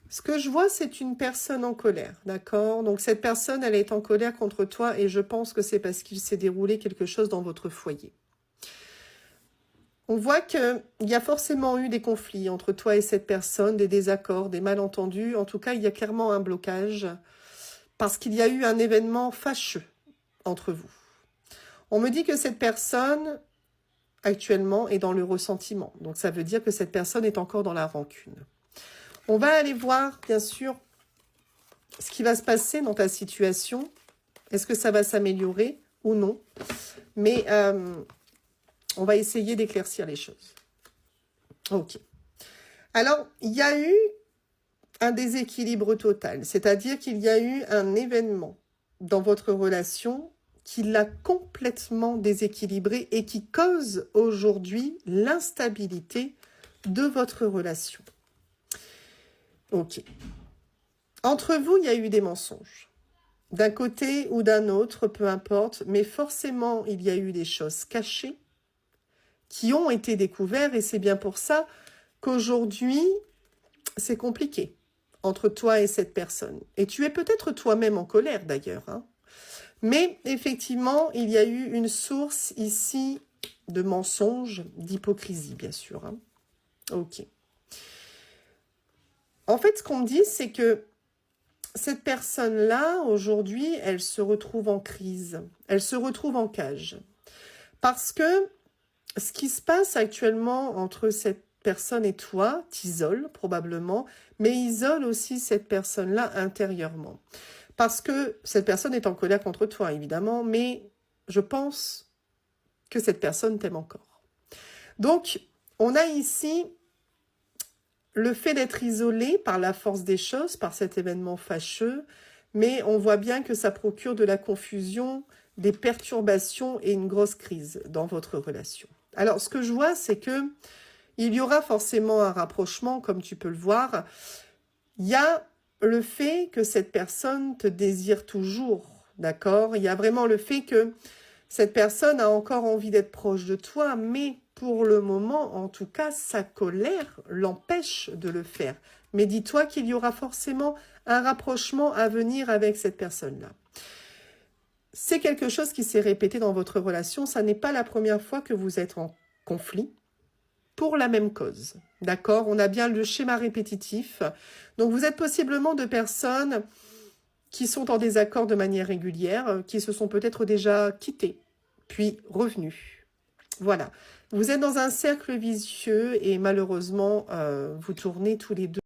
Ce que je vois, c'est une personne en colère, d'accord? Donc cette personne, elle est en colère contre toi et je pense que c'est parce qu'il s'est déroulé quelque chose dans votre foyer. On voit qu'il y a forcément eu des conflits entre toi et cette personne, des désaccords, des malentendus. En tout cas, il y a clairement un blocage parce qu'il y a eu un événement fâcheux entre vous. On me dit que cette personne, actuellement, est dans le ressentiment. Donc ça veut dire que cette personne est encore dans la rancune. On va aller voir, bien sûr, ce qui va se passer dans ta situation. Est-ce que ça va s'améliorer ou non? Mais on va essayer d'éclaircir les choses. Ok. Alors, il y a eu un déséquilibre total. C'est-à-dire qu'il y a eu un événement dans votre relation qui l'a complètement déséquilibré et qui cause aujourd'hui l'instabilité de votre relation. Ok. Entre vous, il y a eu des mensonges. D'un côté ou d'un autre, peu importe, mais forcément, il y a eu des choses cachées qui ont été découvertes et c'est bien pour ça qu'aujourd'hui, c'est compliqué entre toi et cette personne. Et tu es peut-être toi-même en colère d'ailleurs, hein. Mais effectivement, il y a eu une source ici de mensonges, d'hypocrisie, bien sûr, hein. Ok. En fait, ce qu'on me dit, c'est que cette personne-là, aujourd'hui, elle se retrouve en crise. Elle se retrouve en cage. Parce que ce qui se passe actuellement entre cette personne et toi t'isole probablement, mais isole aussi cette personne-là intérieurement. Parce que cette personne est en colère contre toi, évidemment, mais je pense que cette personne t'aime encore. Donc, on a ici le fait d'être isolé par la force des choses, par cet événement fâcheux, mais on voit bien que ça procure de la confusion, des perturbations et une grosse crise dans votre relation. Alors, ce que je vois, c'est que il y aura forcément un rapprochement, comme tu peux le voir. Il y a le fait que cette personne te désire toujours, d'accord? Il y a vraiment le fait que cette personne a encore envie d'être proche de toi, mais pour le moment, en tout cas, sa colère l'empêche de le faire. Mais dis-toi qu'il y aura forcément un rapprochement à venir avec cette personne-là. C'est quelque chose qui s'est répété dans votre relation. Ça n'est pas la première fois que vous êtes en conflit pour la même cause. D'accord? On a bien le schéma répétitif. Donc, vous êtes possiblement deux personnes qui sont en désaccord de manière régulière, qui se sont peut-être déjà quittées, puis revenues. Voilà. Vous êtes dans un cercle vicieux et malheureusement, vous tournez tous les deux